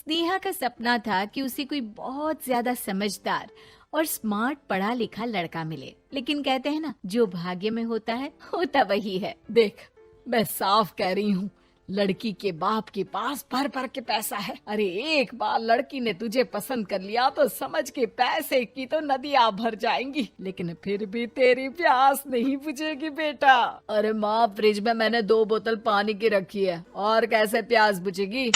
स्नेहा का सपना था कि उसे कोई बहुत ज्यादा समझदार और स्मार्ट पढ़ा लिखा लड़का मिले, लेकिन कहते हैं ना, जो भाग्य में होता है होता वही है। देख, मैं साफ कह रही हूँ, लड़की के बाप के पास भर भर के पैसा है। अरे एक बार लड़की ने तुझे पसंद कर लिया तो समझ के पैसे की तो नदियाँ भर जाएंगी, लेकिन फिर भी तेरी प्यास नहीं बुझेगी बेटा। अरे माँ, फ्रिज में मैंने 2 बोतल पानी की रखी है, और कैसे प्यास बुझेगी।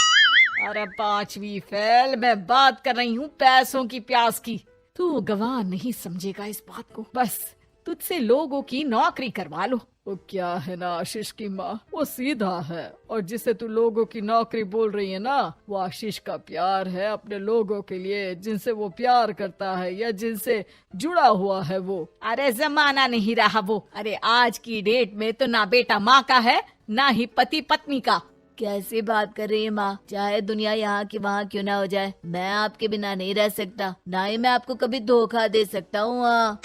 अरे 5वीं फेल, मैं बात कर रही हूँ पैसों की प्यास की। तू गवाह नहीं समझेगा इस बात को। बस तुझसे लोगों की नौकरी करवा लो। वो क्या है ना आशीष की माँ, वो सीधा है, और जिसे तू लोगों की नौकरी बोल रही है ना, वो आशीष का प्यार है अपने लोगों के लिए, जिनसे वो प्यार करता है या जिनसे जुड़ा हुआ है वो। अरे जमाना नहीं रहा वो। अरे आज की डेट में तो ना बेटा माँ का है, ना ही पति पत्नी का। कैसी बात कर रही है माँ? चाहे दुनिया यहाँ की वहाँ क्यों ना हो जाए, मैं आपके बिना नहीं रह सकता, ना ही मैं आपको कभी धोखा दे सकता हूँ।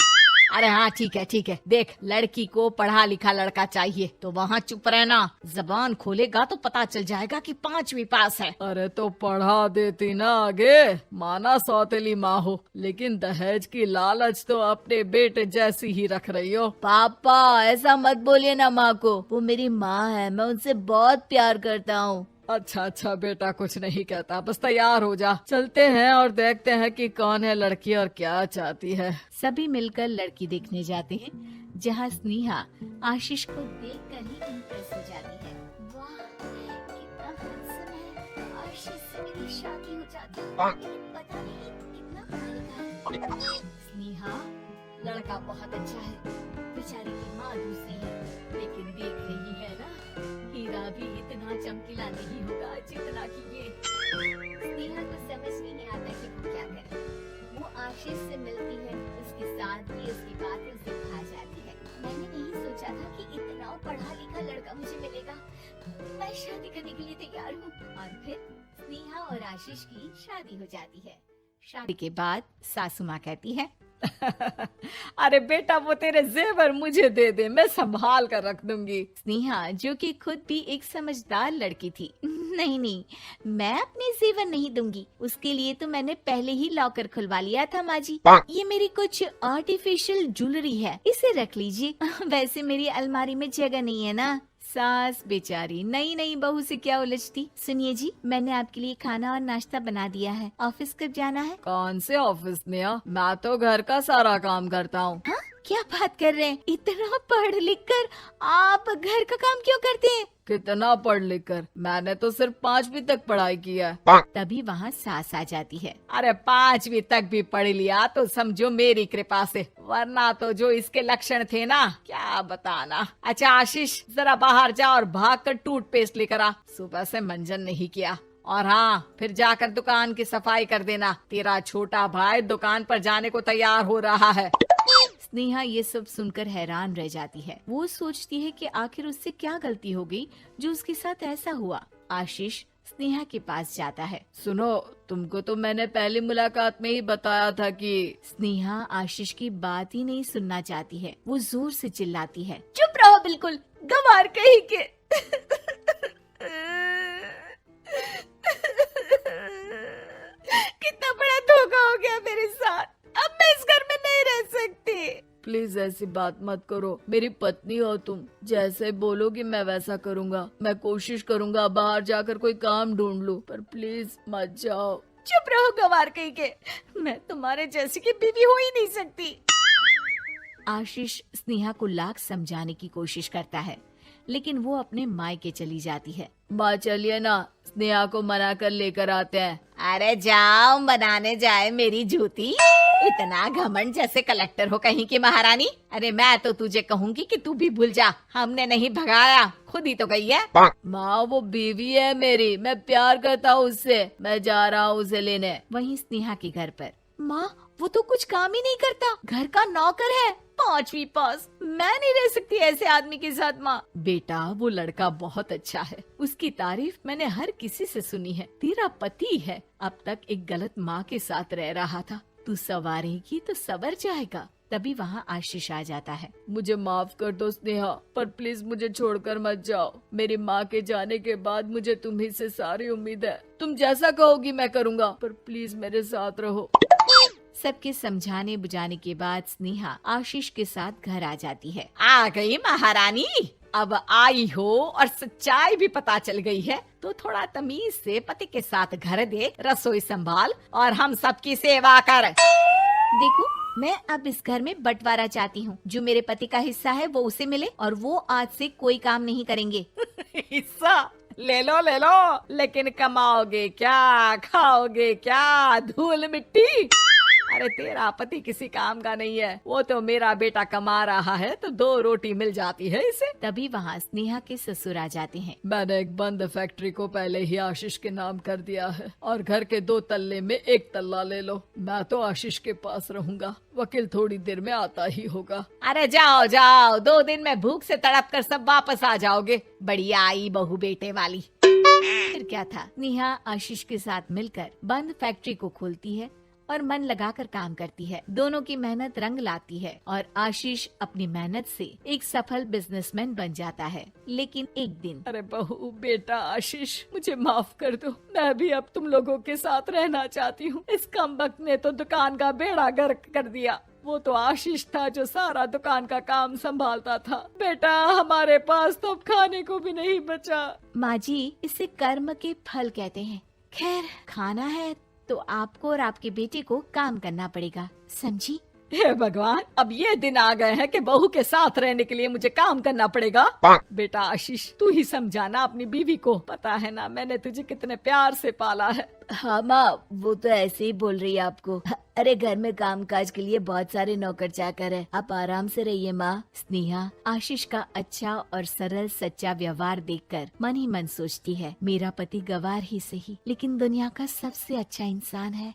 अरे हाँ, ठीक है। देख, लड़की को पढ़ा लिखा लड़का चाहिए तो वहाँ चुप रहना। जबान खोलेगा तो पता चल जाएगा कि 5वीं पास है। अरे तो पढ़ा देती ना आगे, माना सौतेली माँ हो, लेकिन दहेज की लालच तो अपने बेटे जैसी ही रख रही हो। पापा ऐसा मत बोलिए ना माँ को, वो मेरी माँ है, मैं उनसे बहुत प्यार करता हूँ। अच्छा बेटा, कुछ नहीं कहता, बस तैयार हो जा, चलते हैं और देखते हैं कि कौन है लड़की और क्या चाहती है। सभी मिलकर लड़की देखने जाते हैं, जहाँ स्नेहा आशीष को देखकर ही इम्प्रेस हो जाती है। वाह, कितना हैंडसम है। आशीष से मेरी शादी हो जाती है, लेकिन पता नहीं कितना पढ़ा लिखा है। स्नेहा, लड़का बहुत अच्छा है, बेचारी की माँ दूसरी है, लेकिन देख रही है ना, हीरा भी इतना चमकीला नहीं होगा जितना कि ये। स्नेहा को समझ नहीं आता कि वो क्या करे। वो आशीष से मिलती है, उसके साथ भी उसकी बातें उसे भा जाती है। मैंने नहीं सोचा था कि इतना पढ़ा लिखा लड़का मुझे मिलेगा। मैं शादी करने के लिए तैयार हूँ। और फिर स्नेहा और आशीष की शादी हो जाती है। शादी के बाद सासू माँ कहती है, अरे बेटा, वो तेरे जेवर मुझे दे दे, मैं संभाल कर रख दूंगी। स्नेहा, जो कि खुद भी एक समझदार लड़की थी, नहीं, मैं अपने जेवर नहीं दूंगी, उसके लिए तो मैंने पहले ही लॉकर खुलवा लिया था माँ जी। ये मेरी कुछ आर्टिफिशियल ज्वेलरी है, इसे रख लीजिए। वैसे मेरी अलमारी में जगह नहीं है ना। सास बेचारी नई बहू से क्या उलझती। सुनिए जी, मैंने आपके लिए खाना और नाश्ता बना दिया है, ऑफिस कब जाना है? कौन से ऑफिस में? मैं तो घर का सारा काम करता हूँ। हाँ? क्या बात कर रहे हैं? इतना पढ़ लिख कर आप घर का काम क्यों करते हैं? कितना पढ़ लिख कर? मैंने तो सिर्फ 5वीं तक पढ़ाई की है। तभी वहाँ सास आ जाती है। अरे 5वीं तक भी पढ़ लिया तो समझो मेरी कृपा से, वरना तो जो इसके लक्षण थे ना, क्या बताना। अच्छा आशीष, जरा बाहर जा और भाग कर टूथपेस्ट लेकर आ, सुबह से मंजन नहीं किया। और हाँ, फिर जाकर दुकान की सफाई कर देना, तेरा छोटा भाई दुकान पर जाने को तैयार हो रहा है। स्नेहा ये सब सुनकर हैरान रह जाती है। वो सोचती है कि आखिर उससे क्या गलती हो गई जो उसके साथ ऐसा हुआ। आशीष स्नेहा के पास जाता है। सुनो, तुमको तो मैंने पहली मुलाकात में ही बताया था कि। स्नेहा आशीष की बात ही नहीं सुनना चाहती है, वो जोर से चिल्लाती है, चुप रहो बिल्कुल, गंवार कहीं के। कितना बड़ा धोखा हो गया मेरे साथ, अब मैं इस घर में नहीं रह सकती। प्लीज ऐसी बात मत करो, मेरी पत्नी हो तुम, जैसे बोलोगी मैं वैसा करूँगा। मैं कोशिश करूँगा बाहर जाकर कोई काम ढूंढ लूं, पर प्लीज मत जाओ। चुप रहो गंवार कहीं के, मैं तुम्हारे जैसी की बीवी हो ही नहीं सकती। आशीष स्नेहा को लाख समझाने की कोशिश करता है, लेकिन वो अपने मायके चली जाती है। माँ चलिए ना, स्नेहा को मना कर लेकर आते हैं। अरे जाओ, बनाने जाए मेरी जूती। इतना घमंड, जैसे कलेक्टर हो कहीं की महारानी। अरे मैं तो तुझे कहूंगी कि तू भी भूल जा, हमने नहीं भगाया, खुद ही तो गई है। माँ वो बीवी है मेरी, मैं प्यार करता हूँ उससे, मैं जा रहा हूँ उसे लेने। वहीं स्नेहा के घर पर, माँ वो तो कुछ काम ही नहीं करता, घर का नौकर है, 5वीं पास, मैं नहीं रह सकती ऐसे आदमी के साथ। माँ बेटा, वो लड़का बहुत अच्छा है, उसकी तारीफ मैंने हर किसी से सुनी है। तेरा पति है, अब तक एक गलत माँ के साथ रह रहा था, तू सवारेगी तो सवर जाएगा। तभी वहाँ आशीष आ जाता है। मुझे माफ कर दो स्नेहा, पर प्लीज मुझे छोड़कर मत जाओ। मेरी माँ के जाने के बाद मुझे तुम्ही से सारी उम्मीद है। तुम जैसा कहोगी मैं करूँगा, पर प्लीज मेरे साथ रहो। सबके समझाने बुझाने के बाद स्नेहा आशीष के साथ घर आ जाती है। आ गई महारानी, अब आई हो और सच्चाई भी पता चल गई है, तो थोड़ा तमीज से पति के साथ घर दे, रसोई संभाल और हम सबकी सेवा कर। देखो, मैं अब इस घर में बंटवारा चाहती हूँ। जो मेरे पति का हिस्सा है वो उसे मिले और वो आज से कोई काम नहीं करेंगे। हिस्सा ले लो, लेकिन कमाओगे क्या, खाओगे क्या, धूल मिट्टी? अरे तेरा पति किसी काम का नहीं है, वो तो मेरा बेटा कमा रहा है तो 2 रोटी मिल जाती है इसे। तभी वहाँ स्नेहा के ससुर आ जाते हैं। मैंने एक बंद फैक्ट्री को पहले ही आशीष के नाम कर दिया है और घर के 2 तल्ले में 1 तल्ला ले लो। मैं तो आशीष के पास रहूंगा, वकील थोड़ी देर में आता ही होगा। अरे जाओ जाओ, 2 दिन में भूख से तड़प कर सब वापस आ जाओगे। बढ़िया आई बहू बेटे वाली। फिर क्या था, नेहा आशीष के साथ मिलकर बंद फैक्ट्री को खोलती है और मन लगाकर काम करती है। दोनों की मेहनत रंग लाती है और आशीष अपनी मेहनत से एक सफल बिजनेसमैन बन जाता है। लेकिन एक दिन, अरे बहू बेटा आशीष, मुझे माफ कर दो, मैं भी अब तुम लोगों के साथ रहना चाहती हूँ। इस कमबख्त ने तो दुकान का बेड़ा गर्क कर दिया। वो तो आशीष था जो सारा दुकान का काम संभालता था। बेटा हमारे पास तो अब खाने को भी नहीं बचा। माँ जी, इसे कर्म के फल कहते हैं। खैर, खाना है तो आपको और आपके बेटे को काम करना पड़ेगा, समझी? हे भगवान, अब ये दिन आ गए हैं कि बहू के साथ रहने के लिए मुझे काम करना पड़ेगा। बेटा आशीष, तू ही समझाना अपनी बीवी को। पता है ना मैंने तुझे कितने प्यार से पाला है। हाँ माँ, वो तो ऐसे ही बोल रही है आपको। अरे घर में काम काज के लिए बहुत सारे नौकर चाकर है, आप आराम से रहिए माँ। स्नेहा आशीष का अच्छा और सरल सच्चा व्यवहार देखकर मन ही मन सोचती है, मेरा पति गवार ही सही लेकिन दुनिया का सबसे अच्छा इंसान है।